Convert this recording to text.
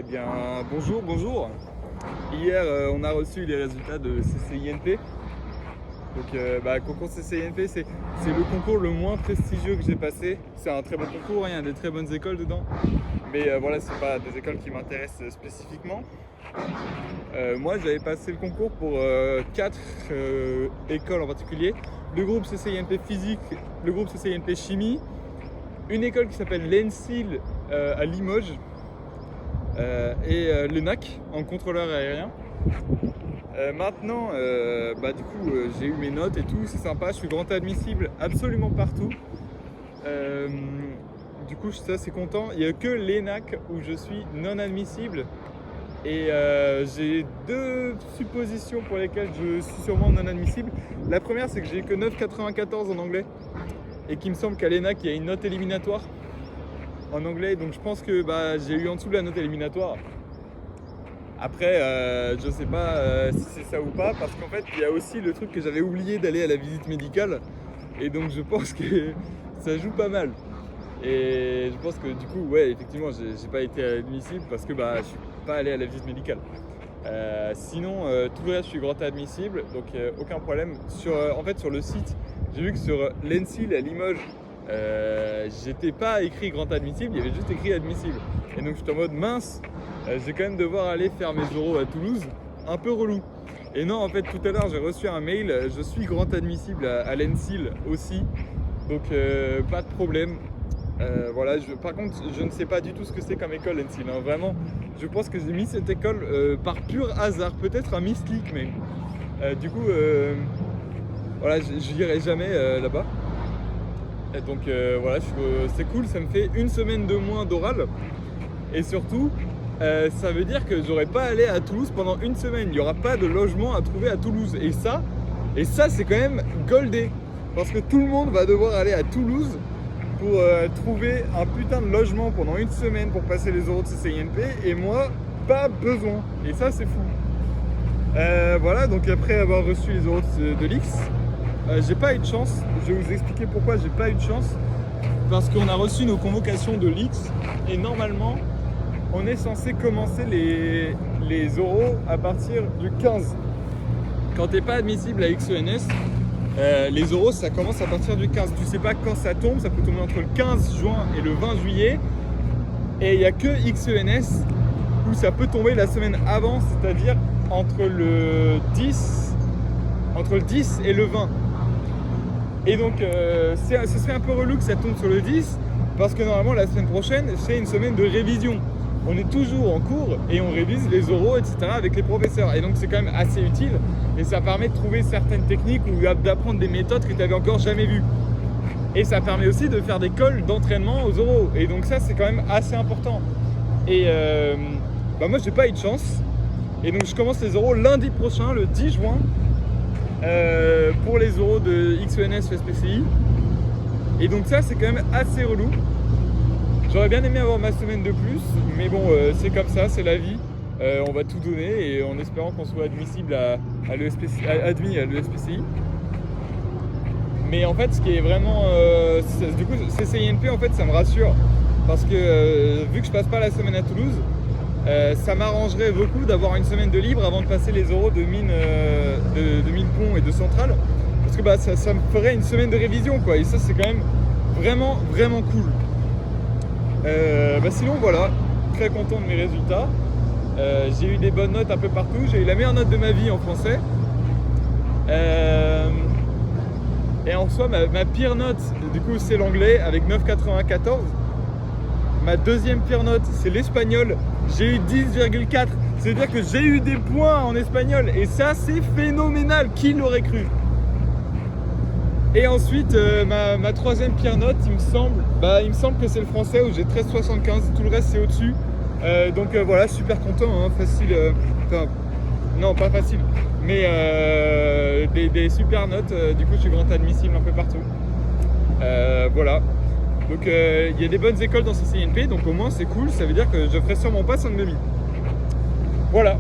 bien, bonjour. Hier, on a reçu les résultats de CCINP. Donc, concours CCINP, c'est le concours le moins prestigieux que j'ai passé. C'est un très bon concours, il y a des très bonnes écoles dedans. Mais voilà, c'est pas des écoles qui m'intéressent spécifiquement. Moi, j'avais passé le concours pour 4 écoles en particulier. Le groupe CCINP Physique, le groupe CCINP Chimie, une école qui s'appelle l'ENSIL à Limoges et l'ENAC en contrôleur aérien. Maintenant, j'ai eu mes notes et tout, c'est sympa, je suis grand admissible absolument partout. Du coup, je suis assez content. Il n'y a que l'ENAC où je suis non admissible. Et j'ai 2 suppositions pour lesquelles je suis sûrement non admissible. La première, c'est que j'ai que 9,94 en anglais et qu'il me semble qu'à l'ENAC, il y a une note éliminatoire en anglais. Donc je pense que j'ai eu en dessous de la note éliminatoire. Après, je sais pas si c'est ça ou pas, parce qu'en fait, il y a aussi le truc que j'avais oublié d'aller à la visite médicale. Et donc je pense que ça joue pas mal. Et je pense que du coup, ouais, effectivement, j'ai pas été admissible parce que je suis pas allé à la visite médicale. Sinon, tout le reste, je suis grand admissible, donc aucun problème. En fait, sur le site, j'ai vu que sur l'ENSIL à Limoges, j'étais pas écrit grand admissible, il y avait juste écrit admissible. Et donc, j'étais en mode mince, je vais quand même devoir aller faire mes oraux à Toulouse, un peu relou. Et non, en fait, tout à l'heure, j'ai reçu un mail, je suis grand admissible à l'ENSIL aussi, donc pas de problème. Voilà, par contre, je ne sais pas du tout ce que c'est comme école l'ENSIL, hein. Vraiment, je pense que j'ai mis cette école par pur hasard, peut-être un mystique, mais du coup, voilà, je n'irai jamais là-bas. Et donc voilà, c'est cool, ça me fait une semaine de moins d'oral, et surtout, ça veut dire que j'aurai pas à aller à Toulouse pendant une semaine, il n'y aura pas de logement à trouver à Toulouse, et ça c'est quand même goldé, parce que tout le monde va devoir aller à Toulouse pour trouver un putain de logement pendant une semaine pour passer les oraux de CCINP, et moi, pas besoin. Et ça, c'est fou. Voilà, donc après avoir reçu les oraux de l'X, j'ai pas eu de chance. Je vais vous expliquer pourquoi j'ai pas eu de chance. Parce qu'on a reçu nos convocations de l'X, et normalement, on est censé commencer les oraux à partir du 15. Quand t'es pas admissible à XENS, les oraux, ça commence à partir du 15. Tu sais pas quand ça tombe, ça peut tomber entre le 15 juin et le 20 juillet. Et il n'y a que XENS où ça peut tomber la semaine avant, c'est-à-dire entre le 10 et le 20. Et donc, ce serait un peu relou que ça tombe sur le 10, parce que normalement, la semaine prochaine, c'est une semaine de révision. On est toujours en cours et on révise les oraux, etc. avec les professeurs. Et donc, c'est quand même assez utile. Et ça permet de trouver certaines techniques ou d'apprendre des méthodes que tu n'avais encore jamais vues. Et ça permet aussi de faire des cols d'entraînement aux oraux. Et donc ça, c'est quand même assez important. Et moi, j'ai pas eu de chance. Et donc, je commence les oraux lundi prochain, le 10 juin, pour les oraux de XENS SPCI. Et donc ça, c'est quand même assez relou. J'aurais bien aimé avoir ma semaine de plus, mais bon, c'est comme ça, c'est la vie. On va tout donner, et en espérant qu'on soit admissible admis à l'ESPCI. Mais en fait, ce qui est vraiment, du coup, CCINP, en fait, ça me rassure, parce que vu que je passe pas la semaine à Toulouse, ça m'arrangerait beaucoup d'avoir une semaine de libre avant de passer les oraux de mine pont et de centrale, parce que ça me ferait une semaine de révision, quoi. Et ça, c'est quand même vraiment, vraiment cool. Sinon, voilà, très content de mes résultats. J'ai eu des bonnes notes un peu partout. J'ai eu la meilleure note de ma vie en français. Et en soi, ma pire note, du coup, c'est l'anglais avec 9,94. Ma deuxième pire note, c'est l'espagnol. J'ai eu 10,4. C'est-à-dire que j'ai eu des points en espagnol. Et ça, c'est phénoménal. Qui l'aurait cru? Et ensuite, ma troisième pire note, il me semble que c'est le français où j'ai 13,75. Tout le reste, c'est au-dessus. Donc voilà, super content, hein, facile. Non, pas facile, mais des super notes. Du coup, je suis grand admissible un peu partout. Voilà. Donc il y a des bonnes écoles dans CCINP, donc au moins c'est cool. Ça veut dire que je ferai sûrement pas 5,5. Voilà.